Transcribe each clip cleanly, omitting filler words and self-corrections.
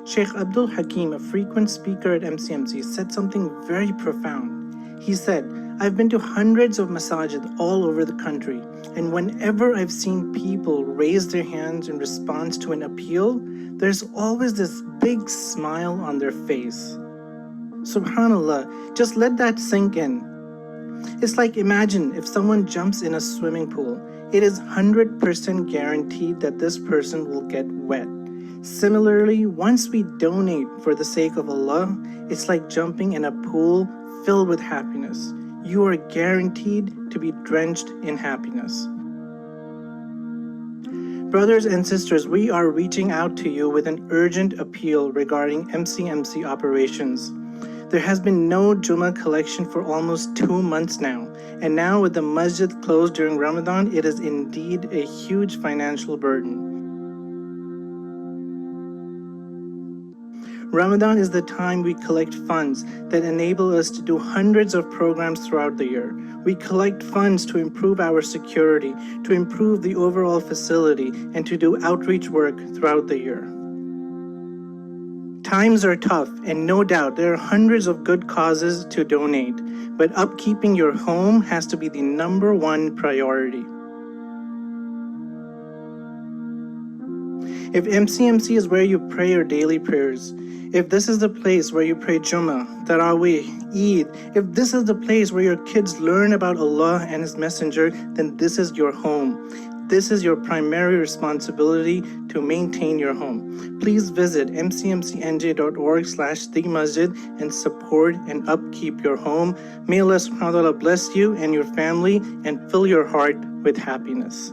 Sheikh Abdul Hakim, a frequent speaker at MCMC, said something very profound. He said, I've been to hundreds of masajid all over the country, and whenever I've seen people raise their hands in response to an appeal, there's always this big smile on their face. Subhanallah, just let that sink in. It's like imagine if someone jumps in a swimming pool, it is 100% guaranteed that this person will get wet. Similarly, once we donate for the sake of Allah, it's like jumping in a pool filled with happiness. You are guaranteed to be drenched in happiness. Brothers and sisters, we are reaching out to you with an urgent appeal regarding MCMC operations. There has been no Jummah collection for almost 2 months now, and now with the masjid closed during Ramadan, it is indeed a huge financial burden. Ramadan is the time we collect funds that enable us to do hundreds of programs throughout the year. We collect funds to improve our security, to improve the overall facility, and to do outreach work throughout the year. Times are tough, and no doubt there are hundreds of good causes to donate, but upkeeping your home has to be the #1 priority. If MCMC is where you pray your daily prayers, if this is the place where you pray Jummah, Taraweeh, Eid, if this is the place where your kids learn about Allah and His Messenger, then this is your home. This is your primary responsibility to maintain your home. Please visit mcmcnj.org/themasjid and support and upkeep your home. May Allah subhanahu wa ta'ala bless you and your family and fill your heart with happiness.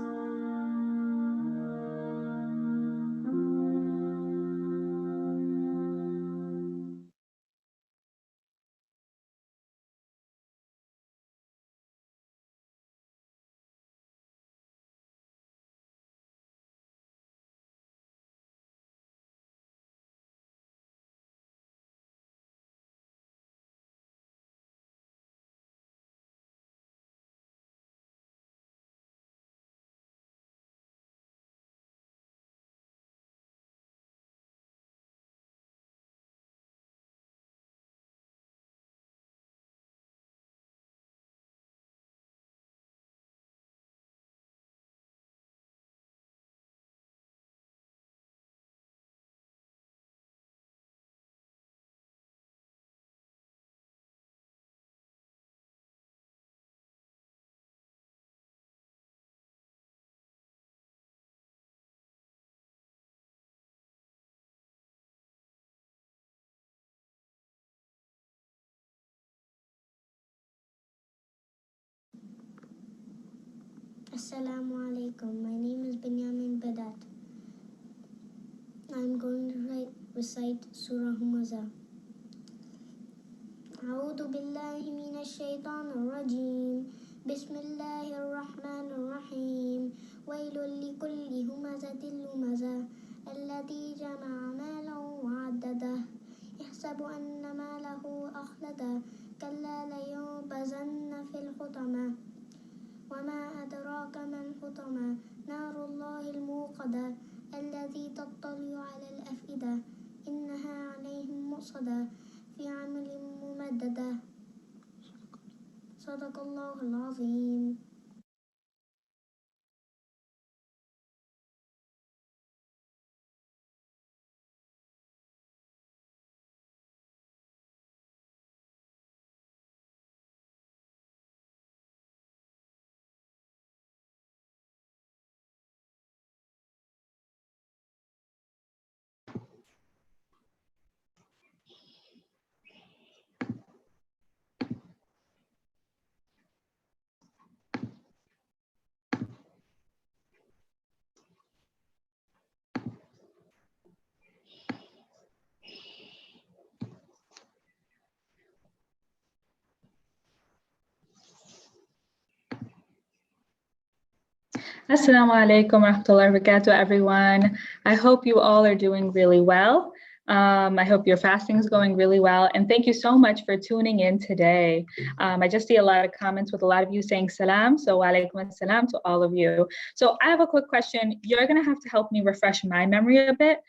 Assalamu alaikum. My name is Benjamin Badat. I'm going to recite Surah Humaza. أعوذ بالله من الشيطان الرجيم. بسم الله الرحمن الرحيم. ويل لكل همزة لمزة الذي جمع مالا وعدده يحسب أن ماله أخلده كلا لينبذن في الحطمة وما أدراك ما الحطمة نار الله الموقدة التي تطلع على الأفئدة إنها عليهم مؤصدة في عمل ممددة صدق الله العظيم. Assalamu alaikum wa rahmatullahi wa barakatuh, everyone. I hope you all are doing really well. I hope your fasting is going really well. And thank you so much for tuning in today. I just see a lot of comments with a lot of you saying salam. So wa alaikum assalam to all of you. So I have a quick question. You're going to have to help me refresh my memory a bit.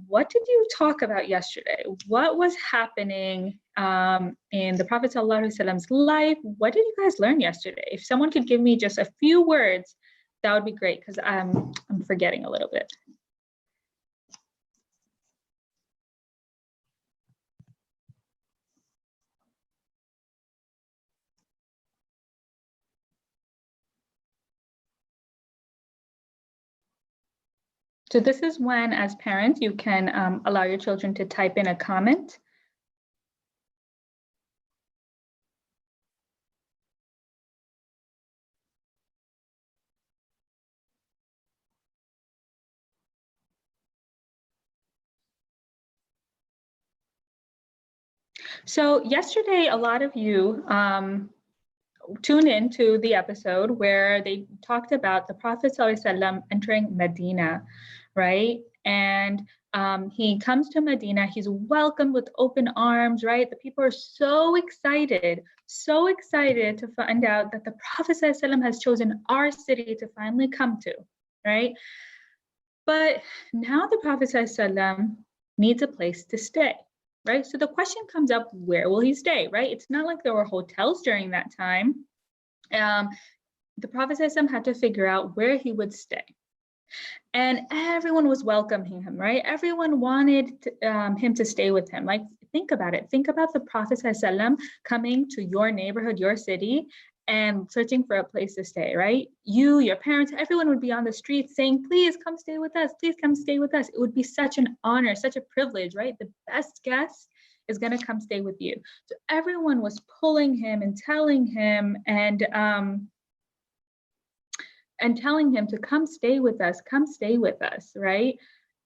what did you talk about yesterday? What was happening in the Prophet ﷺ's life? What did you guys learn yesterday? If someone could give me just a few words, that would be great, because I'm forgetting a little bit. So this is when, as parents, you can allow your children to type in a comment. So yesterday, a lot of you tuned into the episode where they talked about the Prophet ﷺ entering Medina, right? And he comes to Medina, he's welcomed with open arms, right? The people are so excited to find out that the Prophet ﷺ has chosen our city to finally come to, right? But now the Prophet ﷺ needs a place to stay, right? So the question comes up, where will he stay, right? It's not like there were hotels during that time. The Prophet ﷺ had to figure out where he would stay. And everyone was welcoming him, right? Everyone wanted him to stay with him. Like, think about it. Think about the Prophet ﷺ coming to your neighborhood, your city, and searching for a place to stay, right? You, your parents, everyone would be on the streets saying, please come stay with us. Please come stay with us. It would be such an honor, such a privilege, right? The best guest is going to come stay with you. So everyone was pulling him and telling him telling him to come stay with us, right?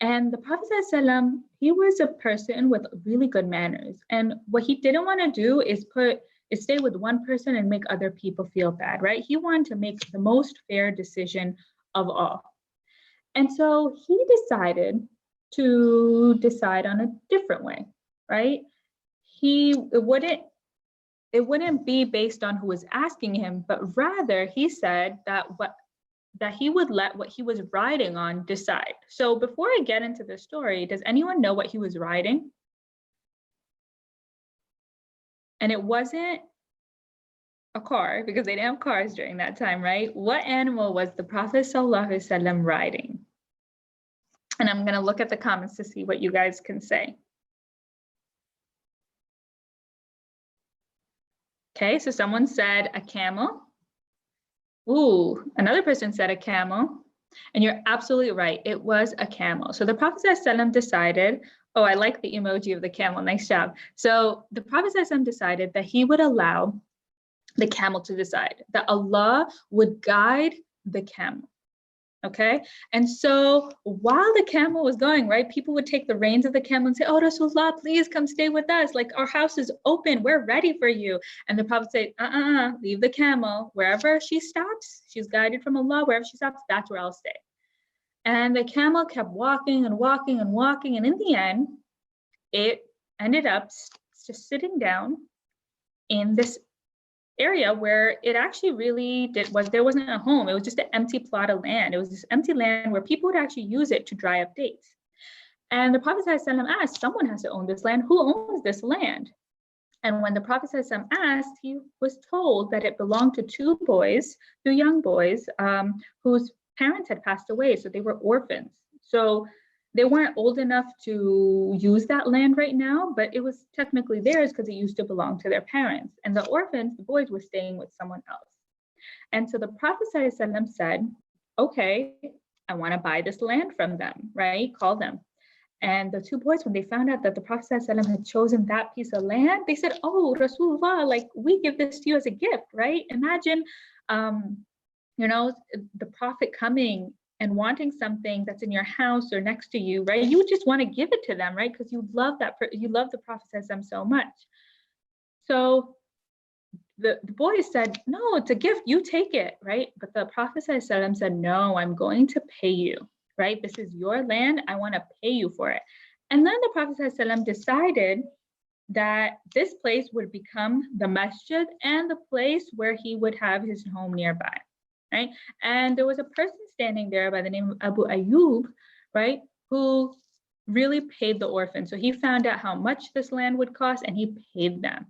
And the Prophet ﷺ, he was a person with really good manners. And what he didn't want to do is stay with one person and make other people feel bad, right? He wanted to make the most fair decision of all. And so he decided to decide on a different way, right? It wouldn't be based on who was asking him, but rather he said that he would let what he was riding on decide. So before I get into the story, does anyone know what he was riding? And it wasn't a car, because they didn't have cars during that time, right? What animal was the Prophet ﷺ riding? And I'm going to look at the comments to see what you guys can say. Okay, so someone said a camel. Ooh, another person said a camel. And you're absolutely right, it was a camel. So the Prophet ﷺ decided, oh, I like the emoji of the camel, nice job. So the Prophet ﷺ decided that he would allow the camel to decide, that Allah would guide the camel. Okay, and so while the camel was going, right, people would take the reins of the camel and say, oh, Rasulullah, please come stay with us. Like, our house is open, we're ready for you. And the Prophet said, leave the camel. Wherever she stops, she's guided from Allah. Wherever she stops, that's where I'll stay. And the camel kept walking and walking and walking. And in the end, it ended up just sitting down in this area where it actually really there wasn't a home. It was just an empty plot of land. It was this empty land where people would actually use it to dry up dates. And the Prophet ﷺ asked, someone has to own this land. Who owns this land? And when the Prophet ﷺ asked, he was told that it belonged to two young boys, whose parents had passed away. So they were orphans. So they weren't old enough to use that land right now, but it was technically theirs because it used to belong to their parents. And the orphans, the boys, were staying with someone else. And so the Prophet ﷺ said, okay, I want to buy this land from them, right? Call them. And the two boys, when they found out that the Prophet ﷺ had chosen that piece of land, they said, oh, Rasulullah, like, we give this to you as a gift, right? Imagine, the Prophet coming and wanting something that's in your house or next to you, right? You would just want to give it to them, right? Because you love the Prophet so much. So the boys said, no, it's a gift, you take it, right? But the Prophet said, no, I'm going to pay you, right? This is your land, I want to pay you for it. And then the Prophet decided that this place would become the masjid and the place where he would have his home nearby, right? And there was a person standing there by the name of Abu Ayyub, right, who really paid the orphans. So he found out how much this land would cost and he paid them.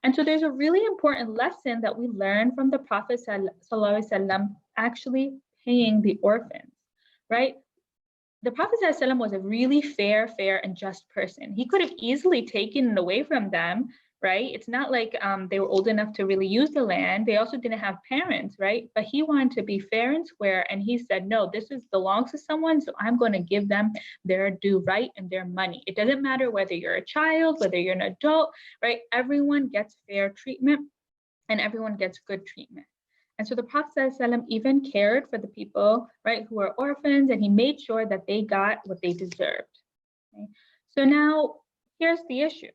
And so there's a really important lesson that we learn from the Prophet ﷺ actually paying the orphans, right? The Prophet ﷺ was a really fair and just person. He could have easily taken it away from them, right? It's not like they were old enough to really use the land. They also didn't have parents, right? But he wanted to be fair and square. And he said, no, this belongs to someone. So I'm going to give them their due right and their money. It doesn't matter whether you're a child, whether you're an adult, right? Everyone gets fair treatment and everyone gets good treatment. And so the Prophet ﷺ even cared for the people, right, who were orphans, and he made sure that they got what they deserved. Okay? So now here's the issue.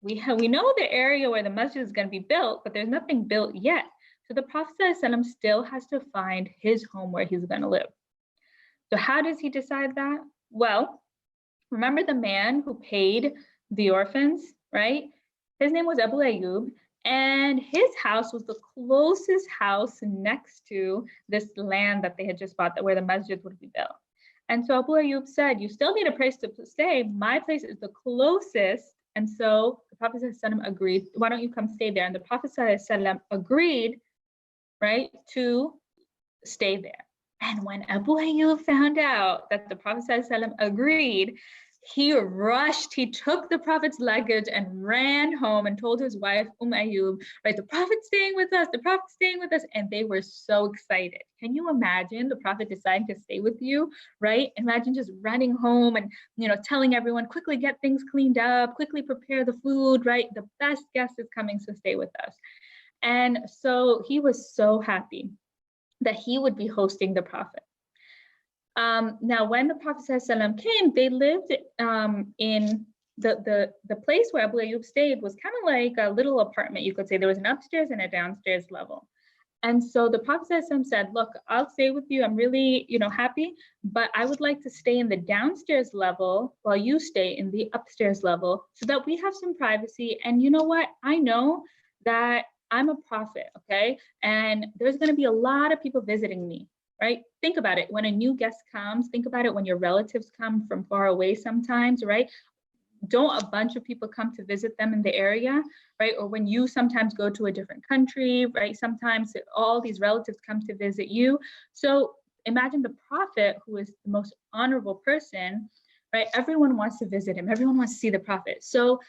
We know the area where the masjid is going to be built, but there's nothing built yet. So the Prophet ﷺ still has to find his home where he's going to live. So how does he decide that? Well, remember the man who paid the orphans, right? His name was Abu Ayyub, and his house was the closest house next to this land that they had just bought, where the masjid would be built. And so Abu Ayyub said, you still need a place to stay. My place is the closest. And so the Prophet ﷺ agreed, why don't you come stay there? And the Prophet ﷺ agreed, right, to stay there. And when Abu Ayyub found out that the Prophet ﷺ agreed, he rushed, he took the Prophet's luggage and ran home and told his wife, Ayyub, right, the Prophet's staying with us, the Prophet's staying with us. And they were so excited. Can you imagine the Prophet deciding to stay with you, right? Imagine just running home and, telling everyone, quickly get things cleaned up, quickly prepare the food, right? The best guest is coming, so stay with us. And so he was so happy that he would be hosting the Prophet. Now, when the Prophet ﷺ came, they lived in the place where Abu Ayyub stayed was kind of like a little apartment, you could say. There was an upstairs and a downstairs level. And so the Prophet ﷺ said, look, I'll stay with you. I'm really, happy, but I would like to stay in the downstairs level while you stay in the upstairs level so that we have some privacy. And you know what? I know that I'm a prophet, okay? And there's going to be a lot of people visiting me. Right? Think about it. When a new guest comes, think about it when your relatives come from far away sometimes, right? Don't a bunch of people come to visit them in the area, right? Or when you sometimes go to a different country, right? Sometimes all these relatives come to visit you. So imagine the Prophet, who is the most honorable person, right? Everyone wants to visit him. Everyone wants to see the Prophet. So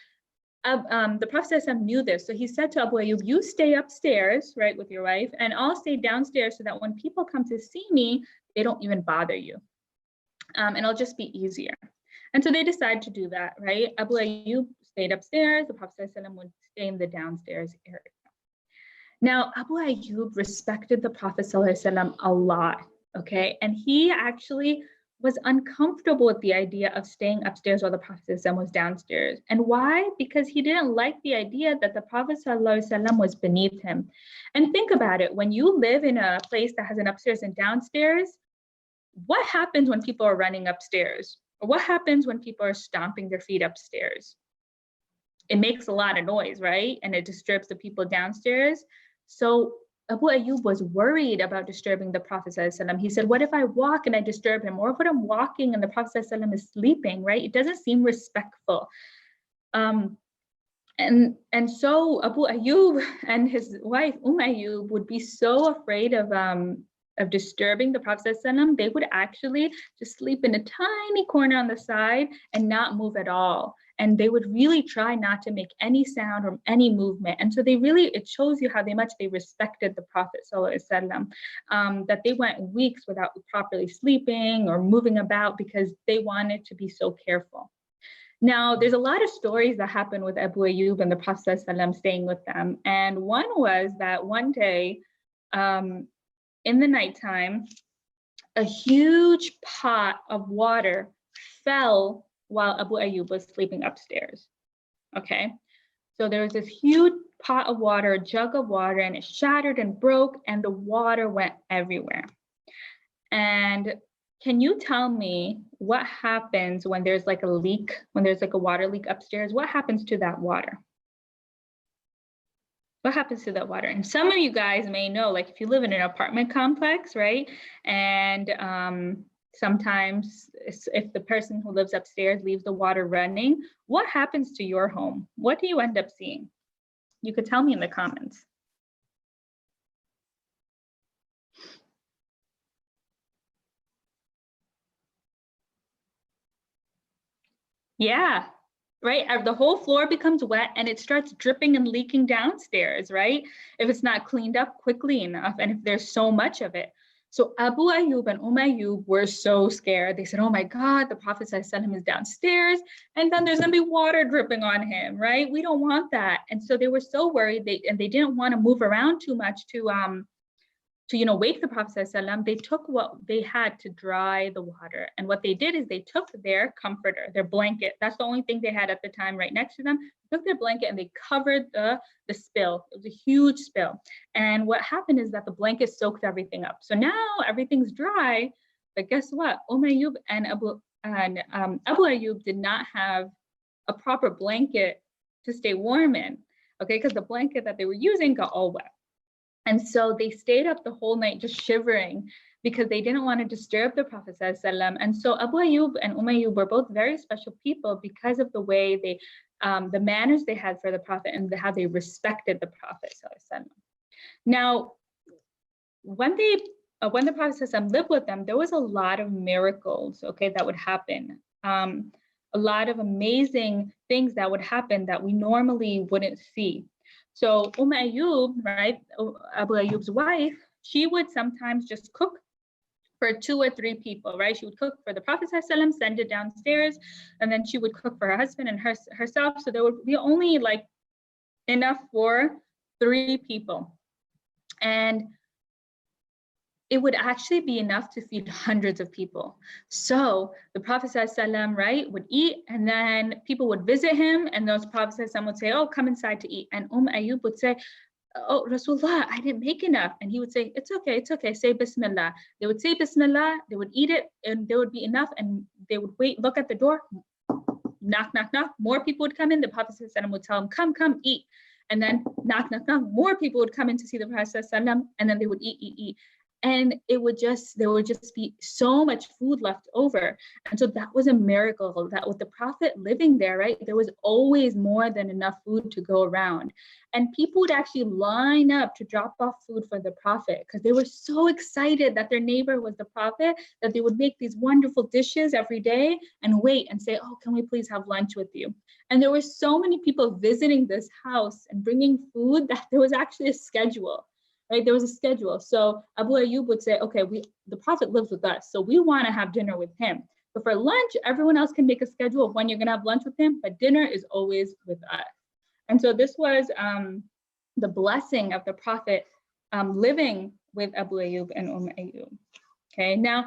the Prophet knew this. So he said to Abu Ayyub, you stay upstairs, right, with your wife, and I'll stay downstairs so that when people come to see me, they don't even bother you. And it'll just be easier. And so they decided to do that, right? Abu Ayyub stayed upstairs. The Prophet would stay in the downstairs area. Now, Abu Ayyub respected the Prophet a lot, okay? And he actually was uncomfortable with the idea of staying upstairs while the Prophet was downstairs. And why? Because he didn't like the idea that the Prophet was beneath him. And think about it, when you live in a place that has an upstairs and downstairs, what happens when people are running upstairs? Or what happens when people are stomping their feet upstairs? It makes a lot of noise, right? And it disturbs the people downstairs. So Abu Ayyub was worried about disturbing the Prophet ﷺ. He said, what if I walk and I disturb him? Or if I'm walking and the Prophet ﷺ is sleeping, right? It doesn't seem respectful. And so Abu Ayyub and his wife, Ayyub, would be so afraid of disturbing the Prophet ﷺ, they would actually just sleep in a tiny corner on the side and not move at all. And they would really try not to make any sound or any movement. And so it shows you how much they respected the Prophet ﷺ, that they went weeks without properly sleeping or moving about because they wanted to be so careful. Now, there's a lot of stories that happened with Abu Ayyub and the Prophet ﷺ staying with them. And one was that one day, in the nighttime, a huge pot of water fell while Abu Ayyub was sleeping upstairs, okay? So there was this huge pot of water, a jug of water, and it shattered and broke, and the water went everywhere. And can you tell me what happens when there's like a leak, when there's like a water leak upstairs? What happens to that water? What happens to that water? And some of you guys may know, like if you live in an apartment complex, right? And Sometimes if the person who lives upstairs leaves the water running, what happens to your home? What do you end up seeing? You could tell me in the comments. Yeah, right. The whole floor becomes wet and it starts dripping and leaking downstairs, right? If it's not cleaned up quickly enough and if there's so much of it. So Abu Ayyub and Ayyub were so scared. They said, oh my God, the Prophet ﷺ is downstairs and then there's gonna be water dripping on him, right? We don't want that. And so they were so worried they didn't want to move around too much to wake the Prophet ﷺ. They took what they had to dry the water. And what they did is they took their comforter, their blanket. That's the only thing they had at the time right next to them. They took their blanket and they covered the spill. It was a huge spill. And what happened is that the blanket soaked everything up. So now everything's dry, but guess what? Ayyub and Abu Ayyub did not have a proper blanket to stay warm in, okay? Because the blanket that they were using got all wet. And so they stayed up the whole night just shivering because they didn't want to disturb the Prophet ﷺ. And so Abu Ayyub and Ayyub were both very special people because of the way they, the manners they had for the Prophet and how they respected the Prophet ﷺ. Now, when the Prophet ﷺ lived with them, there was a lot of miracles, okay, that would happen. A lot of amazing things that would happen that we normally wouldn't see. So Ayyub, right, Abu Ayyub's wife, she would sometimes just cook for 2 or 3 people, right? She would cook for the Prophet ﷺ, send it downstairs, and then she would cook for her husband and herself. So there would be only like enough for 3 people. And it would actually be enough to feed hundreds of people. So the Prophet ﷺ, right, would eat, and then people would visit him, and those Prophet ﷺ would say, oh, come inside to eat. And Ayyub would say, oh, Rasulullah, I didn't make enough. And he would say, it's okay, say Bismillah. They would say Bismillah, they would eat it, and there would be enough, and they would wait, look at the door, knock, knock, knock. More people would come in. The Prophet ﷺ would tell them, come, eat. And then knock, knock, knock. More people would come in to see the Prophet ﷺ, and then they would eat. And there would just be so much food left over. And so that was a miracle that with the Prophet living there, right, there was always more than enough food to go around. And people would actually line up to drop off food for the Prophet because they were so excited that their neighbor was the Prophet that they would make these wonderful dishes every day and wait and say, oh, can we please have lunch with you? And there were so many people visiting this house and bringing food that there was actually a schedule. Right, there was a schedule. So Abu Ayyub would say, okay, the Prophet lives with us, so we want to have dinner with him. But for lunch, everyone else can make a schedule of when you're going to have lunch with him, but dinner is always with us. And so this was the blessing of the Prophet living with Abu Ayyub and Ayyub. Okay, now,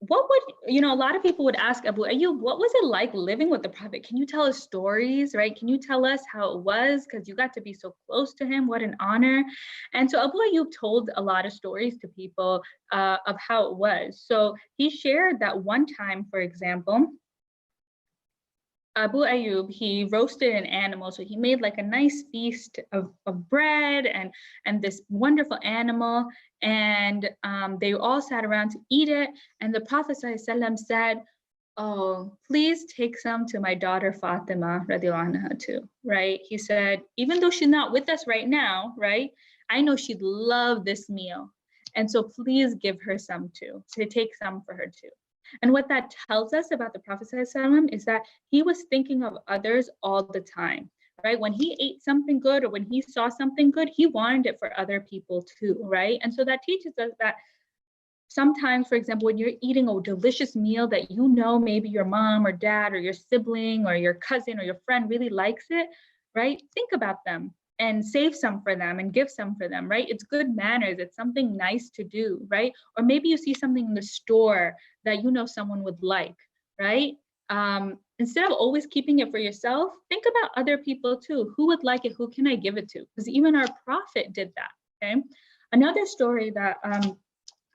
what would, a lot of people would ask Abu Ayyub, what was it like living with the Prophet? Can you tell us stories, right? Can you tell us how it was? Because you got to be so close to him. What an honor. And so Abu Ayyub told a lot of stories to people of how it was. So he shared that one time, for example, Abu Ayyub, he roasted an animal. So he made like a nice feast of bread and this wonderful animal. And they all sat around to eat it. And the Prophet ﷺ said, oh, please take some to my daughter Fatima radiallahu anha too, right? He said, even though she's not with us right now, right? I know she'd love this meal. And so please give her some too, to take some for her too. And what that tells us about the Prophet ﷺ is that he was thinking of others all the time, right? When he ate something good or when he saw something good, he wanted it for other people too, right? And so that teaches us that sometimes, for example, when you're eating a delicious meal that maybe your mom or dad or your sibling or your cousin or your friend really likes it, right? Think about them and save some for them and give some for them, right? It's good manners. It's something nice to do, right? Or maybe you see something in the store that someone would like, right? Instead of always keeping it for yourself, think about other people too. Who would like it? Who can I give it to? Because even our Prophet did that, okay? Another story that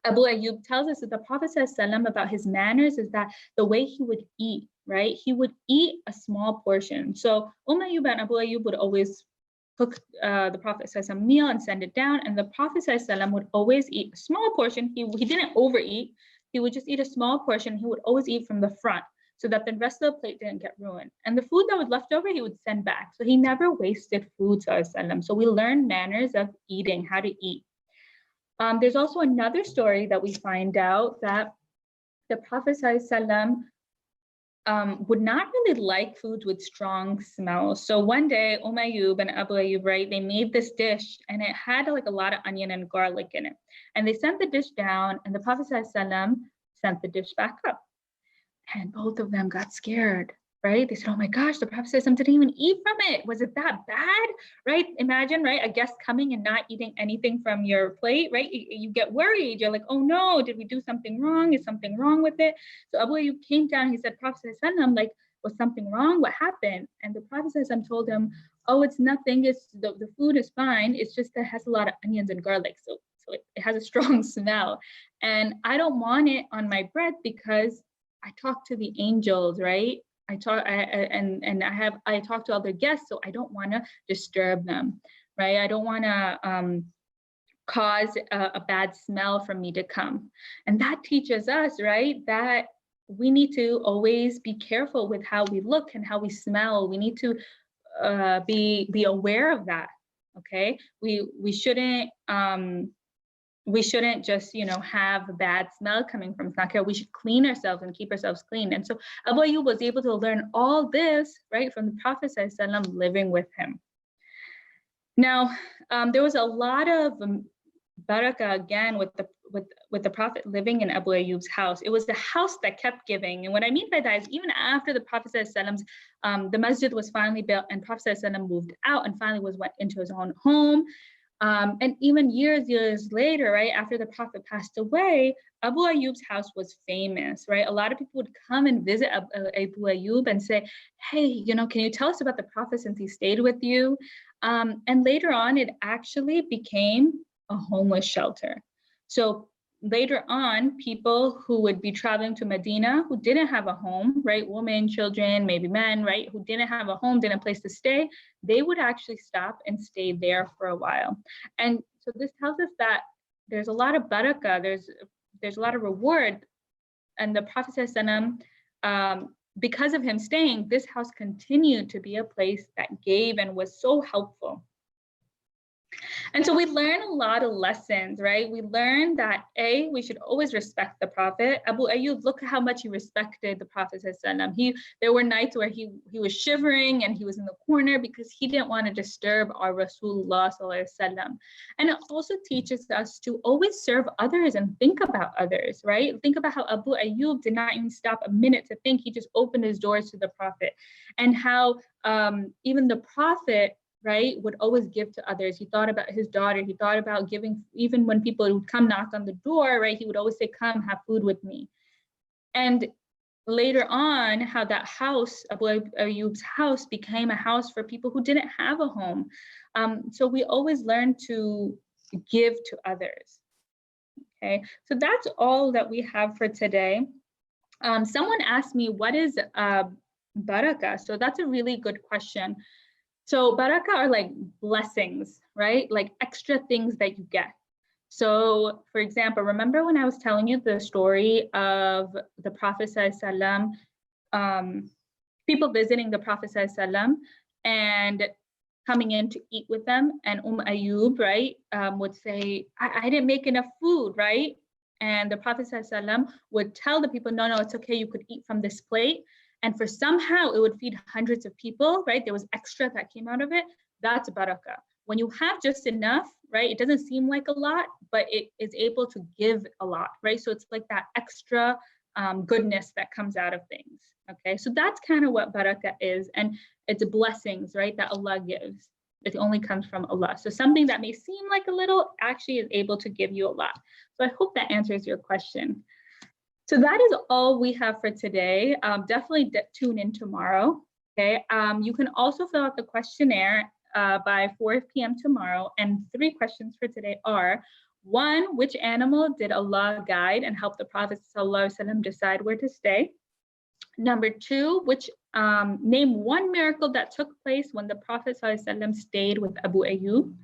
Abu Ayyub tells us that the Prophet ﷺ about his manners is that the way he would eat, right? He would eat a small portion. So Ayyub and Abu Ayyub would always cook the Prophet ﷺ meal and send it down. And the Prophet ﷺ would always eat a small portion. He didn't overeat. he would just eat a small portion. He would always eat from the front so that the rest of the plate didn't get ruined. And the food that was left over, he would send back. So he never wasted food, sallallahu. So we learn manners of eating, how to eat. There's also another story that we find out that the Prophet sallallahu would not really like foods with strong smells. So one day, Ayyub and Abu Ayyub, right, they made this dish and it had like a lot of onion and garlic in it. And they sent the dish down and the Prophet ﷺ sent the dish back up. And both of them got scared, right? They said, oh my gosh, the Prophet ﷺ didn't even eat from it. Was it that bad, right? Imagine, right, a guest coming and not eating anything from your plate, right? You get worried. You're like, oh no, did we do something wrong? Is something wrong with it? So Abu Ayyub came down, he said, Prophet ﷺ, like, was something wrong? What happened? And the Prophet ﷺ told him, oh, it's nothing. It's the food is fine. It's just that it has a lot of onions and garlic. So it has a strong smell. And I don't want it on my bread because I talk to the angels, right? I talk to other guests, so I don't want to disturb them, right? I don't want to cause a bad smell from me to come. And that teaches us, right, that we need to always be careful with how we look and how we smell. We need to be aware of that. Okay, we shouldn't just, have a bad smell coming from snacka. We should clean ourselves and keep ourselves clean. And so Abu Ayyub was able to learn all this, right, from the Prophet ﷺ living with him. Now, there was a lot of barakah again with the Prophet living in Abu Ayyub's house. It was the house that kept giving. And what I mean by that is even after the Prophet ﷺ's, the masjid was finally built and Prophet ﷺ moved out and finally went into his own home. And even years later, right, after the Prophet passed away, Abu Ayyub's house was famous, right? A lot of people would come and visit Abu Ayyub and say, hey, can you tell us about the Prophet since he stayed with you? And later on, it actually became a homeless shelter. So later on, people who would be traveling to Medina who didn't have a home, right? Women, children, maybe men, right? Who didn't have a home, didn't have a place to stay, they would actually stop and stay there for a while. And so this tells us that there's a lot of barakah, there's a lot of reward. And the Prophet ﷺ, because of him staying, this house continued to be a place that gave and was so helpful. And so we learn a lot of lessons, right? We learn that we should always respect the Prophet. Abu Ayyub, look at how much he respected the Prophet. There were nights where he was shivering and he was in the corner because he didn't want to disturb our Rasulullah. And it also teaches us to always serve others and think about others, right? Think about how Abu Ayyub did not even stop a minute to think. He just opened his doors to the Prophet, and how even the Prophet, right, would always give to others. He thought about his daughter. He thought about giving, even when people would come knock on the door, right, he would always say, come have food with me. And later on, how that house, Abu Ayyub's house, became a house for people who didn't have a home. So we always learn to give to others. Okay, so that's all that we have for today. Someone asked me, what is barakah? So that's a really good question. So barakah are like blessings, right? Like extra things that you get. So for example, remember when I was telling you the story of the Prophet ﷺ, people visiting the Prophet ﷺ and coming in to eat with them, and Ayyub, right, would say, I didn't make enough food, right? And the Prophet ﷺ would tell the people, no, it's okay, you could eat from this plate. And for somehow it would feed hundreds of people, right? There was extra that came out of it. That's barakah. When you have just enough, right? It doesn't seem like a lot, but it is able to give a lot, right? So it's like that extra goodness that comes out of things, okay? So that's kind of what barakah is. And it's blessings, right, that Allah gives. It only comes from Allah. So something that may seem like a little actually is able to give you a lot. So I hope that answers your question. So that is all we have for today. Definitely tune in tomorrow, okay? You can also fill out the questionnaire by 4 p.m. tomorrow. And 3 questions for today are, 1, which animal did Allah guide and help the Prophet ﷺ decide where to stay? Number 2, name 1 miracle that took place when the Prophet ﷺ stayed with Abu Ayyub.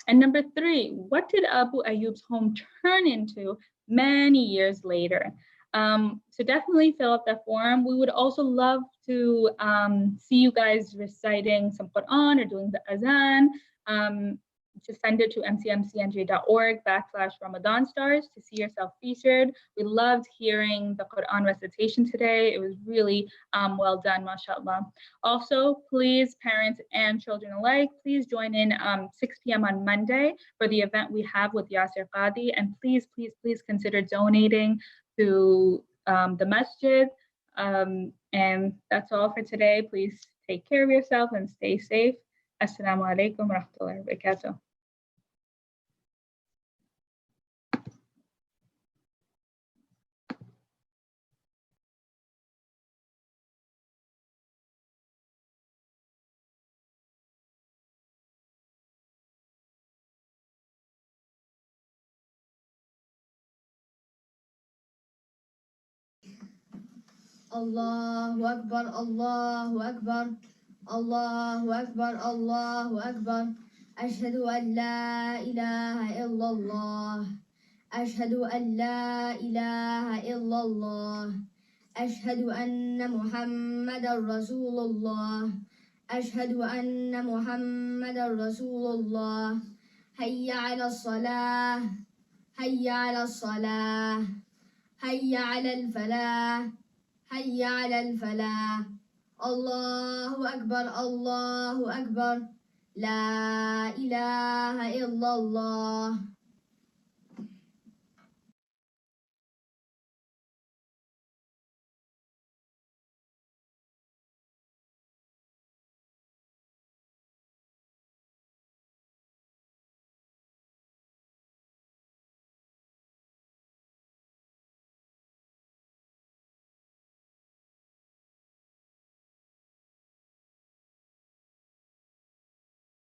And number 3, what did Abu Ayyub's home turn into many years later? So definitely fill out that form. We would also love to see you guys reciting some Quran or doing the azan. Just send it to mcmcnj.org/Ramadan stars to see yourself featured. We loved hearing the Quran recitation today. It was really well done, mashallah. Also, please, parents and children alike, please join in 6 p.m. on Monday for the event we have with Yasir Qadi. And please, please, please consider donating to the masjid. And that's all for today. Please take care of yourself and stay safe. Assalamu alaikum wa rahmatullahi wa barakatuh. Allahu Akbar, Allahu Akbar, Allahu Akbar, Allahu Akbar. Ashhadu an la ilaha illallah. Ashhadu an la ilaha illallah. Ashhadu anna Muhammadan Rasulullah. Ashhadu anna Muhammadan Rasulullah. Hayya ala salah. Hayya ala salah. Hayya ala al-falah. حي على الفلاح الله أكبر الله أكبر لا إله إلا الله